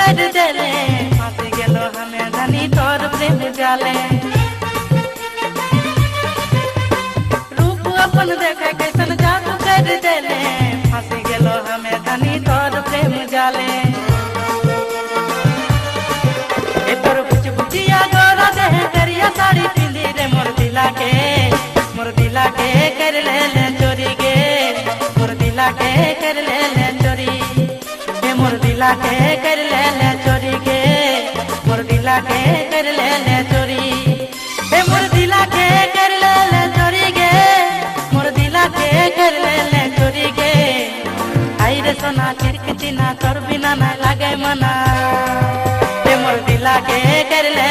कर देले फंस गेलो हमें धनी तोर प्रेम जाले रूप अपन देखे कैसन जादू कर देले फंस गेलो हमें धनी तोर प्रेम जाले तोर बुझ बुझिया गोरा देह करिया साड़ी पिंदी रे मोर दिला के कर ले चोरी गे मोर दिला के कर ले चोरी मोर दिला के कर ले चोरी गे मोर दिला के कर ले चोरी मोर दिला के कर ले चोरी गे मोर दिला के कर ले चोरी गे आई रे सोना चिरकिची ना तोर बिना ना लागे मना मोर दिला के कर ले